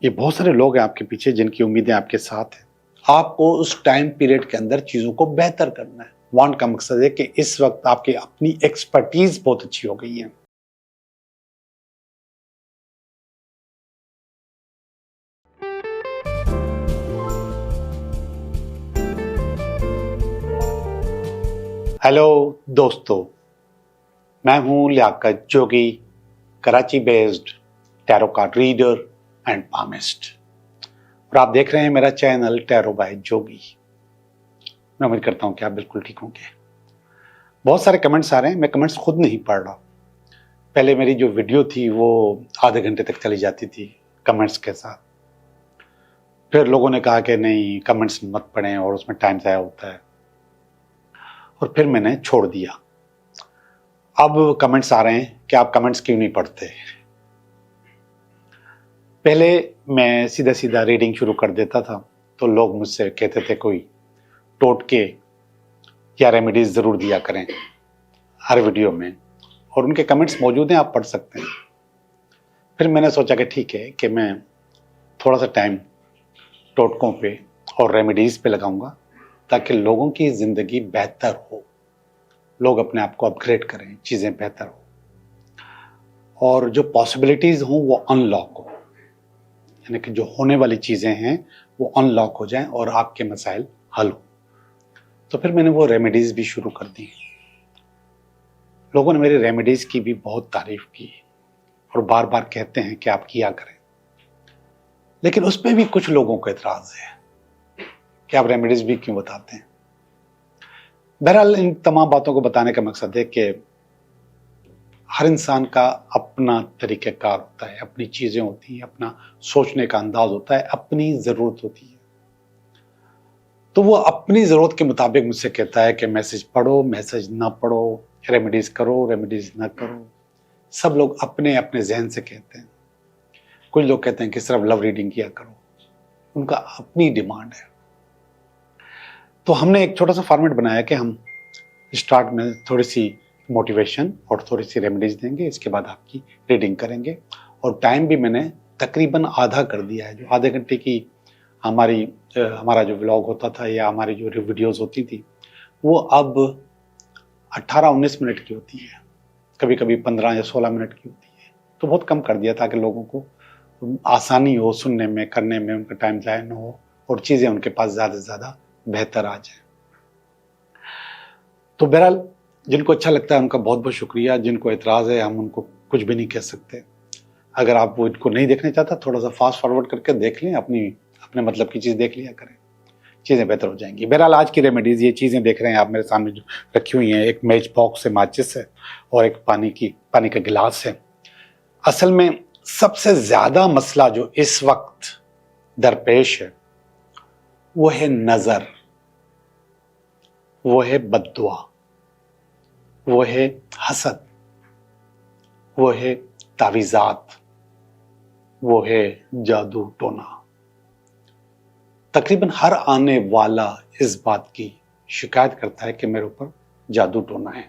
ये बहुत सारे लोग हैं आपके पीछे जिनकी उम्मीदें आपके साथ हैं। आपको उस टाइम पीरियड के अंदर चीजों को बेहतर करना है। वांट का मकसद है कि इस वक्त आपकी अपनी एक्सपर्टीज बहुत अच्छी हो गई है। हेलो दोस्तों, मैं हूं Liaquat Jogi, Karachi based tarot card reader and palmist, और आप देख रहे हैं मेरा चैनल टैरो बाय जोगी। मैं उम्मीद करता हूं कि आप बिल्कुल ठीक होंगे। बहुत सारे कमेंट्स आ रहे हैं, मैं कमेंट्स खुद नहीं पढ़ रहा। पहले मेरी जो वीडियो थी वो आधे घंटे तक चली जाती थी कमेंट्स के साथ। फिर लोगों ने कहा कि नहीं, कमेंट्स मत पढ़ें और उसमें टाइम ज़ाया होता है, और फिर मैंने छोड़ दिया। अब कमेंट्स आ रहे हैं कि आप कमेंट्स क्यों नहीं पढ़ते। पहले मैं सीधा सीधा रीडिंग शुरू कर देता था तो लोग मुझसे कहते थे कोई टोटके या रेमेडीज ज़रूर दिया करें हर वीडियो में, और उनके कमेंट्स मौजूद हैं, आप पढ़ सकते हैं। फिर मैंने सोचा कि ठीक है कि मैं थोड़ा सा टाइम टोटकों पे और रेमेडीज पे लगाऊंगा ताकि लोगों की ज़िंदगी बेहतर हो, लोग अपने आप को अपग्रेड करें, चीज़ें बेहतर हो और जो पॉसिबिलिटीज़ हों वो अनलॉक हो, यानी कि जो होने वाली चीज़ें हैं वो अनलॉक हो जाएं और आपके मसाइल हल हो। तो फिर मैंने वो रेमेडीज़ भी शुरू कर दी। लोगों ने मेरी रेमेडीज़ की भी बहुत तारीफ की और बार बार कहते हैं कि आप किया करें, लेकिन उस पर भी कुछ लोगों को एतराज़ है कि आप रेमेडीज़ भी क्यों बताते हैं। बहरहाल इन तमाम बातों को बताने का मकसद है कि हर इंसान का अपना तरीक़ेकार होता है, अपनी चीज़ें होती हैं, अपना सोचने का अंदाज होता है, अपनी ज़रूरत होती है। तो वो अपनी ज़रूरत के मुताबिक मुझसे कहता है कि मैसेज पढ़ो, मैसेज ना पढ़ो, रेमेडीज़ करो, रेमेडीज़ ना करो। सब लोग अपने अपने जहन से कहते हैं। कुछ लोग कहते हैं कि सिर्फ लव रीडिंग किया करो, उनका अपनी डिमांड है। तो हमने एक छोटा सा फॉर्मेट बनाया कि हम स्टार्ट में थोड़ी सी मोटिवेशन और थोड़ी सी रेमेडीज देंगे, इसके बाद आपकी रीडिंग करेंगे, और टाइम भी मैंने तकरीबन आधा कर दिया है। जो आधे घंटे की हमारा जो व्लॉग होता था या हमारी जो वीडियोस होती थी वो अब 18-19 मिनट की होती है, कभी कभी 15 या 16 मिनट की होती है। तो बहुत कम कर दिया ताकि लोगों को आसानी हो सुनने में, करने में, उनका टाइम ज़ाया न हो और चीज़ें उनके पास ज़्यादा से ज़्यादा बेहतर आ जाए। तो बहरहाल जिनको अच्छा लगता है उनका बहुत बहुत शुक्रिया। जिनको एतराज़ है हम उनको कुछ भी नहीं कह सकते। अगर आप वो इनको नहीं देखना चाहता, थोड़ा सा फास्ट फॉरवर्ड करके देख लें, अपने मतलब की चीज़ देख लिया करें, चीज़ें बेहतर हो जाएंगी। बहरहाल आज की रेमेडीज़, ये चीज़ें देख रहे हैं आप मेरे सामने जो रखी हुई हैं, एक मैच बॉक्स है, माचिस है और एक पानी का गिलास है। असल में सबसे ज़्यादा मसला जो इस वक्त दरपेश है वो है नज़र, वो है बद्दुआ, वो है हसद, वो है तावीज़ात, वो है जादू टोना। तकरीबन हर आने वाला इस बात की शिकायत करता है कि मेरे ऊपर जादू टोना है,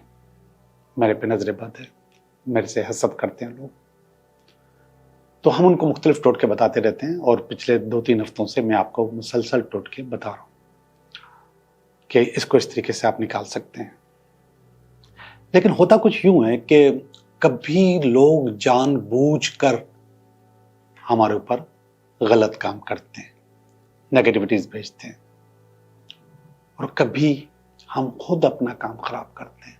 मेरे पे नजर बद है, मेरे से हसद करते हैं लोग। तो हम उनको मुख्तलिफ टोटके बताते रहते हैं और पिछले 2-3 हफ्तों से मैं आपको मुसलसल टोटके बता रहा हूँ कि इसको इस तरीके से आप निकाल सकते हैं। लेकिन होता कुछ यूं है कि कभी लोग जानबूझकर हमारे ऊपर गलत काम करते हैं, नेगेटिविटीज भेजते हैं, और कभी हम खुद अपना काम खराब करते हैं,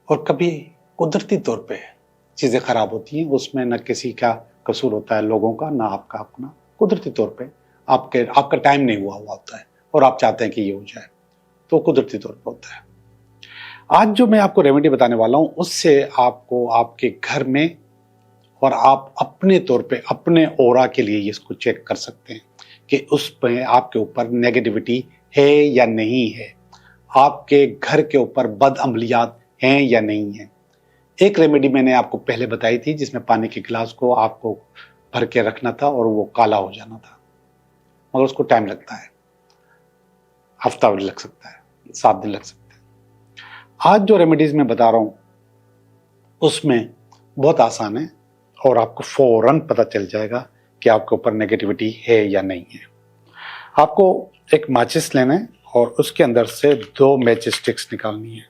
और कभी कुदरती तौर पे चीज़ें खराब होती हैं। उसमें न किसी का कसूर होता है, लोगों का, ना आपका अपना। कुदरती तौर पे आपका टाइम नहीं हुआ होता है और आप चाहते हैं कि ये हो जाए, तो कुदरती तौर पे होता है। आज जो मैं आपको रेमेडी बताने वाला हूं उससे आपको आपके घर में और आप अपने तौर पे अपने ऑरा के लिए इसको चेक कर सकते हैं कि उस पे आपके ऊपर नेगेटिविटी है या नहीं है, आपके घर के ऊपर बदअमलियात हैं या नहीं है। एक रेमेडी मैंने आपको पहले बताई थी जिसमें पानी के गिलास को आपको भर के रखना था और वो काला हो जाना था, मगर उसको टाइम लगता है, हफ्ता भी लग सकता है, 7 दिन लग सकते हैं। आज जो रेमेडीज मैं बता रहा हूं उसमें बहुत आसान है और आपको फौरन पता चल जाएगा कि आपके ऊपर नेगेटिविटी है या नहीं है। आपको एक माचिस लेना है और उसके अंदर से 2 मैच स्टिक्स निकालनी है,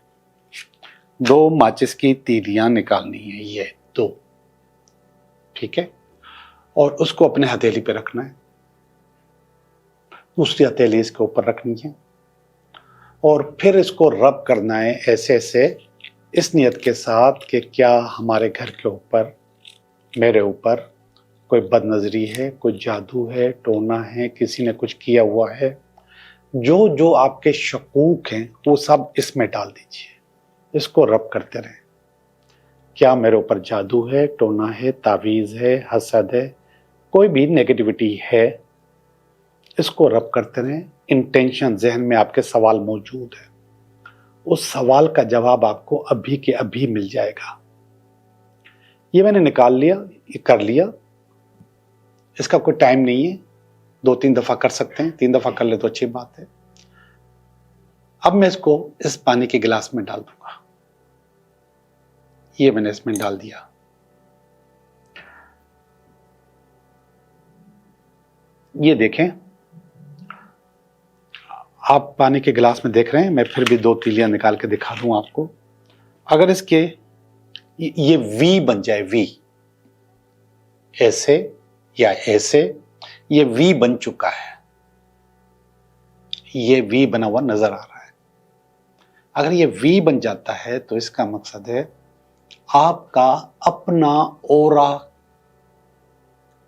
2 माचिस की तीलियां निकालनी है, ये 2, ठीक है। और उसको अपने हथेली पे रखना है, दूसरी हथेली इसके ऊपर रखनी है और फिर इसको रब करना है ऐसे ऐसे, इस नियत के साथ कि क्या हमारे घर के ऊपर, मेरे ऊपर कोई बदनजरी है, कोई जादू है, टोना है, किसी ने कुछ किया हुआ है। जो जो आपके शकूक हैं वो सब इसमें डाल दीजिए, इसको रब करते रहें। क्या मेरे ऊपर जादू है, टोना है, तावीज़ है, हसद है, कोई भी नेगेटिविटी है, इसको रब करते रहें। इंटेंशन, जहन में आपके सवाल मौजूद है, उस सवाल का जवाब आपको अभी के अभी मिल जाएगा। ये मैंने निकाल लिया, ये कर लिया, इसका कोई टाइम नहीं है, 2-3 दफा कर सकते हैं, 3 दफा कर ले तो अच्छी बात है। अब मैं इसको इस पानी के गिलास में डाल दूंगा, ये मैंने इसमें डाल दिया। ये देखें, आप पानी के गिलास में देख रहे हैं, मैं फिर भी 2 तीलियां निकाल के दिखा दूं आपको। अगर इसके ये वी बन जाए, वी ऐसे या ऐसे, ये वी बन चुका है, ये वी बना हुआ नजर आ रहा है। अगर ये वी बन जाता है तो इसका मकसद है आपका अपना ओरा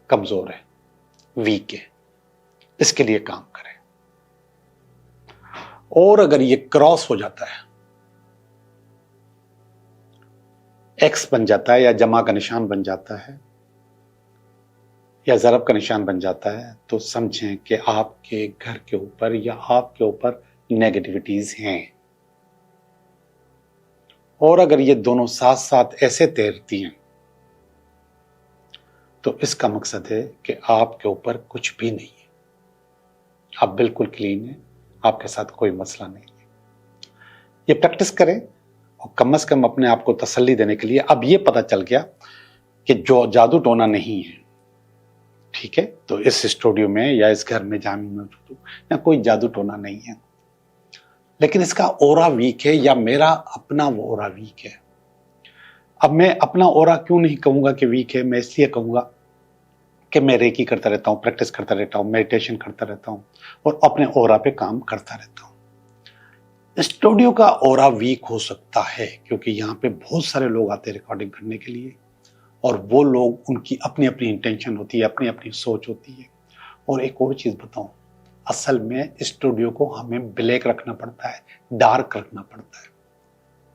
कमजोर है, वीक है, इसके लिए काम करें। और अगर ये क्रॉस हो जाता है, एक्स बन जाता है या जमा का निशान बन जाता है या ज़रब का निशान बन जाता है, तो समझें कि आपके घर के ऊपर या आपके ऊपर नेगेटिविटीज हैं। और अगर ये दोनों साथ साथ ऐसे तैरती हैं तो इसका मकसद है कि आपके ऊपर कुछ भी नहीं है, आप बिल्कुल क्लीन हैं, आपके साथ कोई मसला नहीं है। ये प्रैक्टिस करें और कम से कम अपने आप को तसल्ली देने के लिए अब ये पता चल गया कि जो जादू टोना नहीं है, ठीक है। तो इस स्टूडियो में या इस घर में जहां मैं मौजूद हूं, या कोई जादू टोना नहीं है, लेकिन इसका ओरा वीक है या मेरा अपना वो ओरा वीक है। अब मैं अपना ओरा क्यों नहीं कहूंगा कि वीक है, मैं इसलिए कहूंगा कि मैं रेकी करता रहता हूं, प्रैक्टिस करता रहता हूं, मेडिटेशन करता रहता हूं और अपने ओरा पे काम करता रहता हूं। स्टूडियो का ओरा वीक हो सकता है क्योंकि यहाँ पे बहुत सारे लोग आते हैं रिकॉर्डिंग करने के लिए, और वो लोग, उनकी अपनी अपनी इंटेंशन होती है, अपनी अपनी सोच होती है। और एक और चीज बताऊं, असल में स्टूडियो को हमें ब्लैक रखना पड़ता है, डार्क रखना पड़ता है,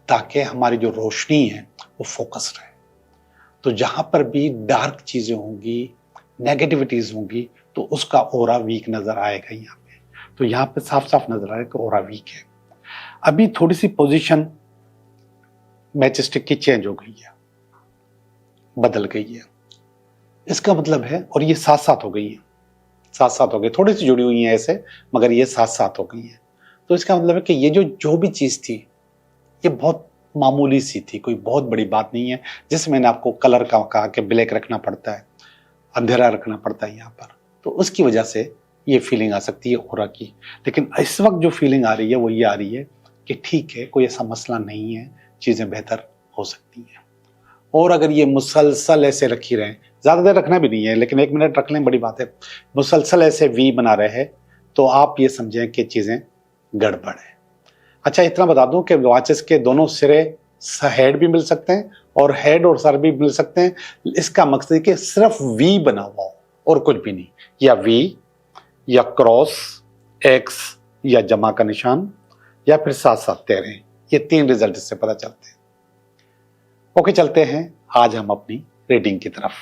ताकि हमारी जो रोशनी है वो फोकस रहे। तो जहां पर भी डार्क चीजें होंगी, नेगेटिविटीज होंगी, तो उसका ओरा वीक नजर आएगा यहाँ पे। तो यहाँ पे साफ साफ नजर आएगा कि ओरा वीक है। अभी थोड़ी सी पोजीशन मैच स्टिक की चेंज हो गई है, बदल गई है, इसका मतलब है, और ये साथ साथ हो गई है, साथ साथ हो गई, थोड़ी सी जुड़ी हुई है ऐसे, मगर ये साथ साथ हो गई है। तो इसका मतलब है कि ये जो भी चीज थी ये बहुत मामूली सी थी, कोई बहुत बड़ी बात नहीं है। जिसमें मैंने आपको कलर का कहा कि ब्लैक रखना पड़ता है, अंधेरा रखना पड़ता है यहाँ पर, तो उसकी वजह से ये फीलिंग आ सकती है ओरा की। लेकिन इस वक्त जो फीलिंग आ रही है वो ये आ रही है कि ठीक है, कोई ऐसा मसला नहीं है, चीजें बेहतर हो सकती हैं। और अगर ये मुसलसल ऐसे रखी रहें, ज्यादा देर रखना भी नहीं है, लेकिन 1 मिनट रख लें, बड़ी बात है, मुसलसल ऐसे वी बना रहे हैं, तो आप ये समझें कि चीजें गड़बड़ है। अच्छा, इतना बता दूं कि वॉचेस के दोनों सिरे हेड भी मिल सकते हैं और हेड और सर भी मिल सकते हैं। इसका मकसद है कि सिर्फ वी बना हुआ हो और कुछ भी नहीं, या वी या क्रॉस, एक्स या जमा का निशान, या फिर साथ साथ तैरें। ये 3 रिजल्ट इससे पता चलते हैं। ओके, चलते हैं आज हम अपनी रीडिंग की तरफ।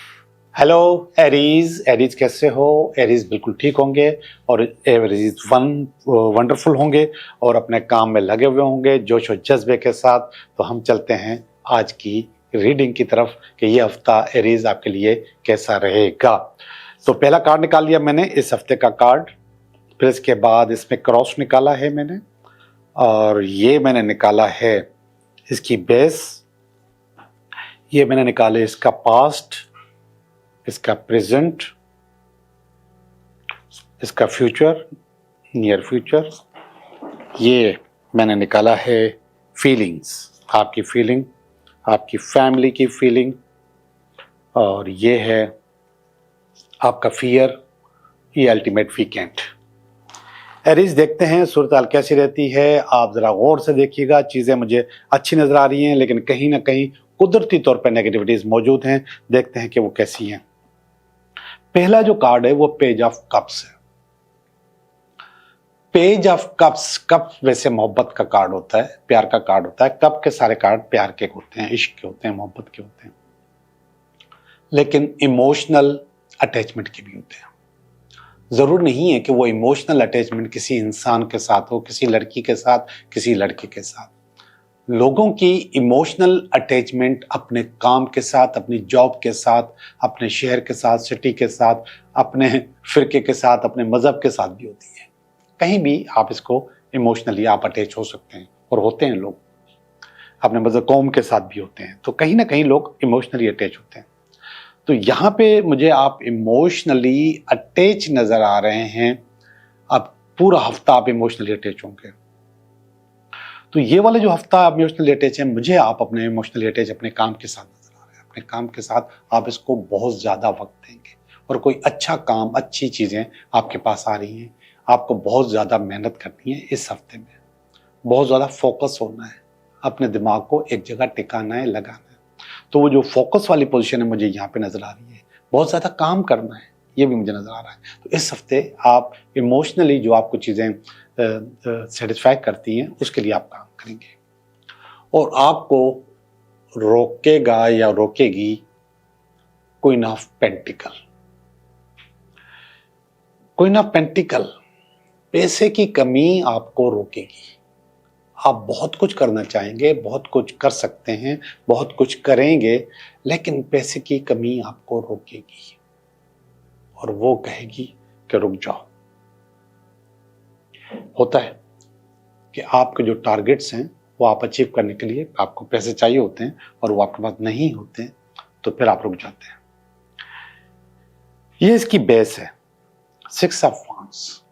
हेलो एरीज, एरीज कैसे हो? एरीज बिल्कुल ठीक होंगे और एरीज वंडरफुल होंगे और अपने काम में लगे हुए होंगे जोश और जज्बे के साथ। तो हम चलते हैं आज की रीडिंग की तरफ कि ये हफ्ता एरीज आपके लिए कैसा रहेगा। तो पहला कार्ड निकाल लिया मैंने, इस हफ्ते का कार्ड। फिर इसके बाद इसमें क्रॉस निकाला है मैंने, और ये मैंने निकाला है इसकी बेस, ये मैंने निकाले इसका पास्ट, इसका प्रेजेंट, इसका फ्यूचर, नियर फ्यूचर। ये मैंने निकाला है फीलिंग्स, आपकी फीलिंग, आपकी फैमिली की फीलिंग, और ये है आपका फियर, ये अल्टीमेट वीकेंड। एरीज, देखते हैं सूरत हाल कैसी रहती है। आप जरा गौर से देखिएगा, चीजें मुझे अच्छी नजर आ रही हैं लेकिन कहीं ना कहीं कुदरती तौर पर नेगेटिविटीज मौजूद हैं। देखते हैं कि वो कैसी हैं। पहला जो कार्ड है वो पेज ऑफ कप्स है। पेज ऑफ कप्स, कप वैसे मोहब्बत का कार्ड होता है, प्यार का कार्ड होता है। कप के सारे कार्ड प्यार के होते हैं, इश्क के होते हैं, मोहब्बत के होते हैं, लेकिन इमोशनल अटैचमेंट के भी होते हैं। जरूर नहीं है कि वो इमोशनल अटैचमेंट किसी इंसान के साथ हो, किसी लड़की के साथ, किसी लड़के के साथ। लोगों की इमोशनल अटैचमेंट अपने काम के साथ, अपनी जॉब के साथ, अपने शहर के साथ, सिटी के साथ, अपने फिरके के साथ, अपने मजहब के साथ भी होती है। कहीं भी आप इसको इमोशनली आप अटैच हो सकते हैं, और होते हैं लोग, अपने मजहब कौम के साथ भी होते हैं। तो कहीं ना कहीं लोग इमोशनली अटैच होते हैं। तो यहां पे मुझे आप इमोशनली अटैच नजर आ रहे हैं। अब पूरा हफ्ता आप इमोशनली अटैच होंगे। तो ये वाला जो हफ्ता आप इमोशनली अटैच है, मुझे आप अपने इमोशनली अटैच अपने काम के साथ नजर आ रहे हैं। अपने काम के साथ आप इसको बहुत ज्यादा वक्त देंगे, और कोई अच्छा काम, अच्छी चीजें आपके पास आ रही हैं। आपको बहुत ज्यादा मेहनत करनी है इस हफ्ते में, बहुत ज्यादा फोकस होना है, अपने दिमाग को एक जगह टिकाना है, लगाना है। तो वो जो फोकस वाली पोजीशन है मुझे यहाँ पे नजर आ रही है। बहुत ज्यादा काम करना है, ये भी मुझे नजर आ रहा है। तो इस हफ्ते आप इमोशनली जो आपको चीजें सेटिस्फाई करती हैं, उसके लिए आप काम करेंगे। और आपको रोकेगा या रोकेगी queen of pentacle. Queen of pentacle, पैसे की कमी आपको रोकेगी। आप बहुत कुछ करना चाहेंगे, बहुत कुछ कर सकते हैं, बहुत कुछ करेंगे, लेकिन पैसे की कमी आपको रोकेगी, और वो कहेगी कि रुक जाओ। होता है कि आपके जो टारगेट्स हैं वो आप अचीव करने के लिए आपको पैसे चाहिए होते हैं, और वो आपके पास नहीं होते हैं, तो फिर आप रुक जाते हैं। ये इसकी बेस है, 6 ऑफ वांड्स।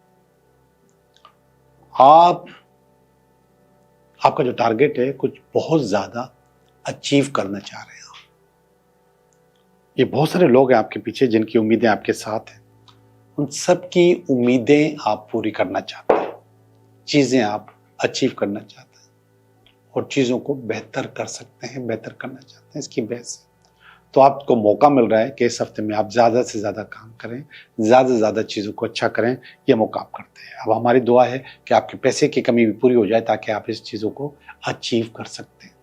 आपका जो टारगेट है, कुछ बहुत ज्यादा अचीव करना चाह रहे हैं आप। ये बहुत सारे लोग हैं आपके पीछे जिनकी उम्मीदें आपके साथ हैं। उन सब की उम्मीदें आप पूरी करना चाहते हैं, चीजें आप अचीव करना चाहते हैं, और चीजों को बेहतर कर सकते हैं, बेहतर करना चाहते हैं। इसकी बेस है। तो आपको मौका मिल रहा है कि इस हफ्ते में आप ज्यादा से ज्यादा काम करें, ज्यादा से ज्यादा चीजों को अच्छा करें। ये मौका आप करते हैं। अब हमारी दुआ है कि आपके पैसे की कमी भी पूरी हो जाए, ताकि आप इस चीजों को अचीव कर सकते हैं।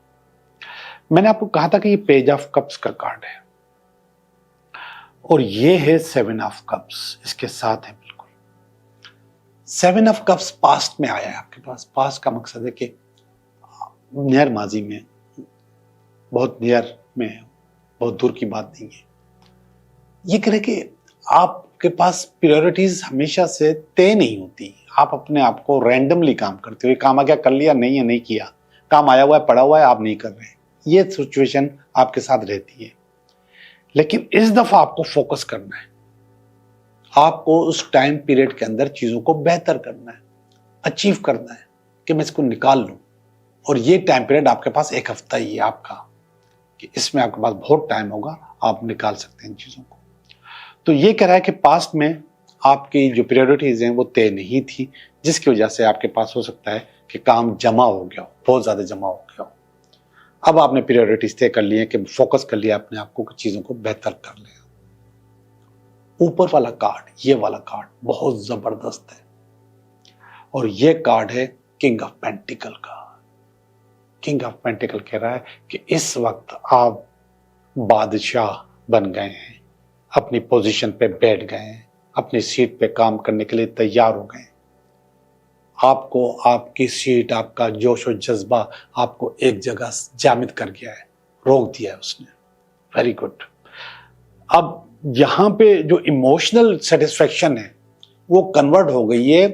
मैंने आपको कहा था कि ये पेज ऑफ कप्स का कार्ड है, और ये है 7 ऑफ कप्स इसके साथ है। बिल्कुल 7 ऑफ कप्स पास्ट में आया है आपके पास। पास्ट का मकसद है कि नियर माजी में, बहुत नियर में, बहुत दूर की बात नहीं है। ये कह रहे कि आपके पास प्रायोरिटीज हमेशा से तय नहीं होती। आप अपने आप को रैंडमली काम करते हो। ये काम आ गया, कर लिया, नहीं है नहीं किया, काम आया हुआ है, पड़ा हुआ है, आप नहीं कर रहे। ये सिचुएशन आपके साथ रहती है। लेकिन इस दफा आपको फोकस करना है। आपको उस टाइम पीरियड के अंदर चीजों को बेहतर करना है, अचीव करना है कि मैं इसको निकाल लूं। और ये टाइम पीरियड आपके पास 1 हफ्ता ही है आपका, कि इसमें आपके पास बहुत टाइम होगा, आप निकाल सकते हैं इन चीजों को। तो ये कह रहा है कि पास्ट में आपकी जो प्रायोरिटीज हैं वो तय नहीं थी, जिसकी वजह से आपके पास हो सकता है कि काम जमा हो गया हो, बहुत ज्यादा जमा हो गया हो। अब आपने प्रायोरिटीज तय कर ली है, कि फोकस कर लिया अपने आप को कि चीजों को बेहतर कर ले। ऊपर वाला कार्ड, ये वाला कार्ड बहुत जबरदस्त है, और ये कार्ड है किंग ऑफ पेंटिकल का। किंग ऑफ पेंटिकल कह रहा है कि इस वक्त आप बादशाह बन गए हैं, अपनी पोजीशन पे बैठ गए हैं, अपनी सीट पे काम करने के लिए तैयार हो गए। आपको आपकी सीट, आपका जोश और जज्बा आपको एक जगह जामिद कर गया है, रोक दिया है उसने। Very good. अब यहां पे जो इमोशनल सेटिस्फेक्शन है वो कन्वर्ट हो गई है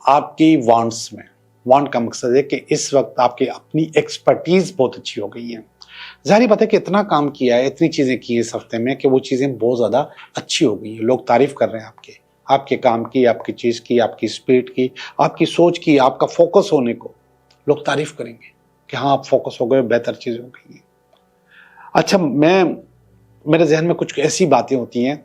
आपकी वांट्स में। वांट का मकसद है कि इस वक्त आपकी अपनी एक्सपर्टीज बहुत अच्छी हो गई है। जाहिर बात है कि इतना काम किया है, इतनी चीज़ें की इस हफ्ते में कि वो चीज़ें बहुत ज़्यादा अच्छी हो गई हैं। लोग तारीफ कर रहे हैं आपके काम की, आपकी चीज़ की, आपकी स्पीड की, आपकी सोच की, आपका फोकस होने को लोग तारीफ करेंगे कि हाँ आप फोकस हो गए, बेहतर चीज़ हो गई है। अच्छा, मेरे जहन में कुछ ऐसी बातें होती हैं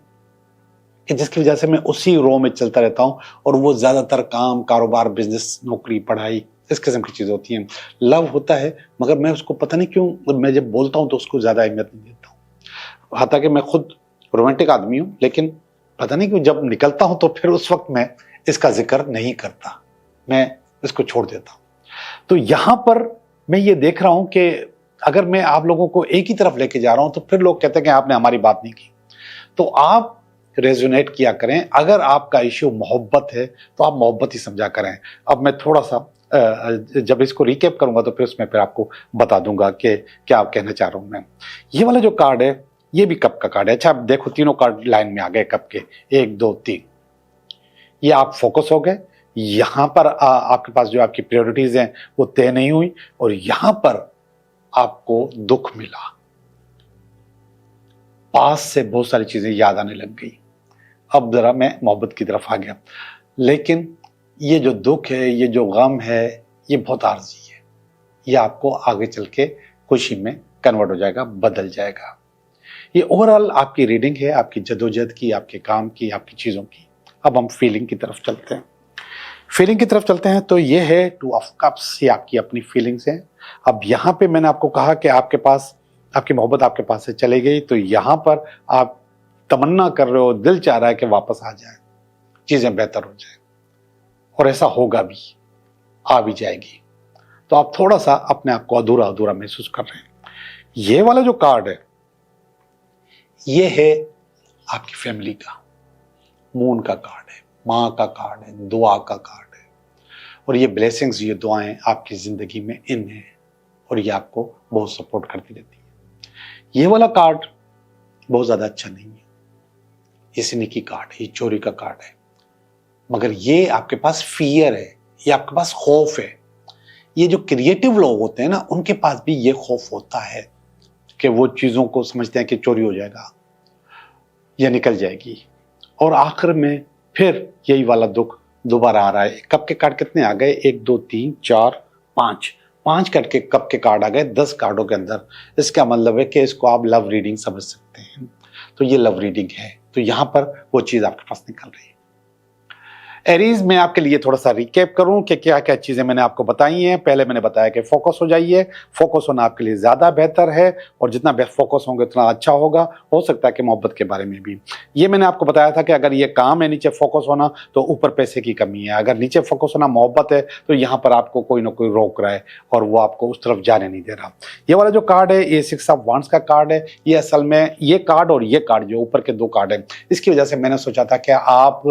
कि जिसकी वजह से मैं उसी रो में चलता रहता हूँ, और वो ज़्यादातर काम, कारोबार, बिजनेस, नौकरी, पढ़ाई, इस किस्म की चीज़ होती हैं। लव होता है मगर मैं उसको पता नहीं क्यों, मैं जब बोलता हूँ तो उसको ज़्यादा अहमियत नहीं देता हूँ। हालांकि मैं खुद रोमांटिक आदमी हूँ, लेकिन पता नहीं क्यों जब निकलता हूँ तो फिर उस वक्त मैं इसका जिक्र नहीं करता, मैं इसको छोड़ देता हूँ। तो यहाँ पर मैं ये देख रहा हूँ कि अगर मैं आप लोगों को एक ही तरफ लेके जा रहा हूँ तो फिर लोग कहते हैं कि आपने हमारी बात नहीं की। तो आप रेजोनेट किया करें। अगर आपका इश्यू मोहब्बत है तो आप मोहब्बत ही समझा करें। अब मैं थोड़ा सा जब इसको रिकैप करूंगा तो फिर उसमें फिर आपको बता दूंगा कि क्या आप कहना चाह रहा हूं मैं। ये वाला जो कार्ड है ये भी कप का कार्ड है। अच्छा, आप देखो तीनों कार्ड लाइन में आ गए कप के, 1 2 3। ये आप फोकस हो गए। यहां पर आपके पास जो आपकी प्रायोरिटीज हैं वो तय नहीं हुई, और यहां पर आपको दुख मिला। पास से बहुत सारी चीजें याद आने लग गई। अब जरा मैं मोहब्बत की तरफ आ गया, लेकिन ये जो दुख है, ये जो गम है, ये बहुत आर्जी है। ये आपको आगे चल के खुशी में कन्वर्ट हो जाएगा, बदल जाएगा। ये ओवरऑल आपकी रीडिंग है, आपकी जदोजहद की, आपके काम की, आपकी चीजों की। अब हम फीलिंग की तरफ चलते हैं। फीलिंग की तरफ चलते हैं तो ये है 2 ऑफ कप्स, ये आपकी अपनी फीलिंग्स हैं। अब यहां पे मैंने आपको कहा कि आपके पास आपकी मोहब्बत आपके पास से चली गई, तो यहां पर आप तमन्ना कर रहे हो, दिल चाह रहा है कि वापस आ जाए, चीजें बेहतर हो जाए, और ऐसा होगा भी, आ भी जाएगी। तो आप थोड़ा सा अपने आप को अधूरा अधूरा महसूस कर रहे हैं। ये वाला जो कार्ड है ये है आपकी फैमिली का, मून का कार्ड है, माँ का कार्ड है, दुआ का कार्ड है, और ये ब्लेसिंग्स, ये दुआएं आपकी जिंदगी में इन है, और ये आपको बहुत सपोर्ट करती रहती है। ये वाला कार्ड बहुत ज्यादा अच्छा नहीं है, ये स्नीकी कार्ड है, ये चोरी का कार्ड है, मगर ये आपके पास फियर है, ये आपके पास खौफ है। ये जो क्रिएटिव लोग होते हैं ना, उनके पास भी ये खौफ होता है कि वो चीजों को समझते हैं कि चोरी हो जाएगा या निकल जाएगी, और आखिर में फिर यही वाला दुख दोबारा आ रहा है। कप के कार्ड कितने आ गए? 1 2 3 4 5, 5 करके कप के कार्ड आ गए 10 कार्डों के अंदर। इसका मतलब है कि इसको आप लव रीडिंग समझ सकते हैं। तो ये लव रीडिंग है, तो यहां पर वो चीज आपके पास निकल रही है। एरीज, मैं आपके लिए थोड़ा सा रिकैप करूं कि क्या क्या चीजें मैंने आपको बताई हैं। पहले मैंने बताया कि फोकस हो जाइए, फोकस होना आपके लिए ज्यादा बेहतर है, और जितना फोकस होंगे उतना अच्छा होगा। हो सकता है कि मोहब्बत के बारे में भी ये मैंने आपको बताया था कि अगर ये काम है नीचे फोकस होना तो ऊपर पैसे की कमी है, अगर नीचे फोकस होना मोहब्बत है तो यहाँ पर आपको कोई ना कोई रोक रहा है और वो आपको उस तरफ जाने नहीं दे रहा। ये वाला जो कार्ड है ये 6 ऑफ वांड्स का कार्ड है। ये असल में ये कार्ड और ये कार्ड जो ऊपर के 2 कार्ड है, इसकी वजह से मैंने सोचा था कि आप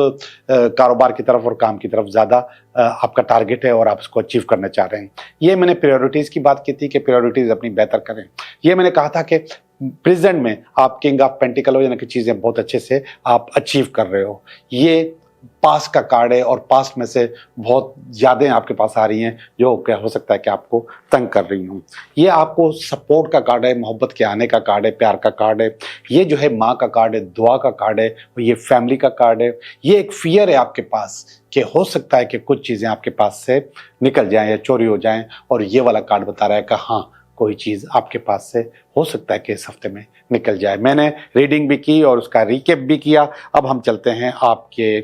कारोबार की तरफ और काम की तरफ ज्यादा आपका टारगेट है और आप इसको अचीव करना चाह रहे हैं। ये मैंने प्रायोरिटीज की बात की थी कि प्रायोरिटीज अपनी बेहतर करें। ये मैंने कहा था कि प्रेजेंट में आप किंग ऑफ पेंटिकल हो, यानी कि चीजें बहुत अच्छे से आप अचीव कर रहे हो। ये पास का कार्ड है और पास में से बहुत यादें आपके पास आ रही हैं जो क्या हो सकता है कि आपको तंग कर रही हूँ। ये आपको सपोर्ट का कार्ड है, मोहब्बत के आने का कार्ड है, प्यार का कार्ड है। ये जो है माँ का कार्ड है, दुआ का कार्ड है, और ये फैमिली का कार्ड है। ये एक फियर है आपके पास कि हो सकता है कि कुछ चीजें आपके पास से निकल जाएं या चोरी हो जाएं, और ये वाला कार्ड बता रहा है कि हाँ कोई चीज आपके पास से हो सकता है कि इस हफ्ते में निकल जाए। मैंने रीडिंग भी की और उसका रिकेप भी किया। अब हम चलते हैं आपके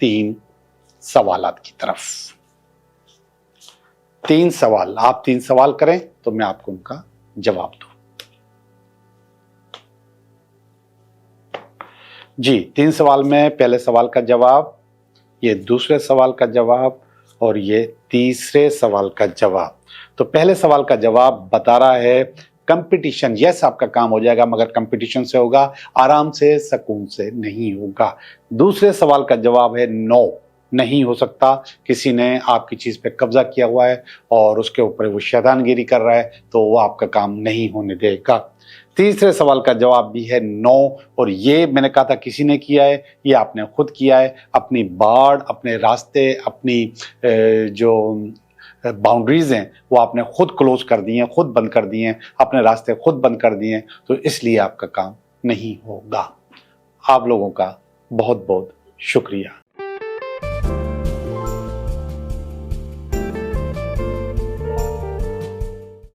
3 सवालात की तरफ। 3 सवाल, आप 3 सवाल करें तो मैं आपको उनका जवाब दूं। जी, 3 सवाल में पहले सवाल का जवाब, ये दूसरे सवाल का जवाब, और ये तीसरे सवाल का जवाब। तो पहले सवाल का जवाब बता रहा है कंपटीशन। यस, आपका काम हो जाएगा, मगर कंपटीशन से होगा, आराम से, सुकून से नहीं होगा। दूसरे सवाल का जवाब है नो, नहीं हो सकता। किसी ने आपकी चीज पे कब्जा किया हुआ है और उसके ऊपर वो शैतानगिरी कर रहा है, तो वो आपका काम नहीं होने देगा। तीसरे सवाल का जवाब भी है नो, और ये मैंने कहा था किसी ने किया है, ये आपने खुद किया है। अपनी बाढ़, अपने रास्ते, अपनी जो बाउंड्रीज हैं वो आपने खुद क्लोज कर दी हैं, खुद बंद कर दिए हैं, अपने रास्ते खुद बंद कर दिए हैं, तो इसलिए आपका काम नहीं होगा। आप लोगों का बहुत बहुत शुक्रिया।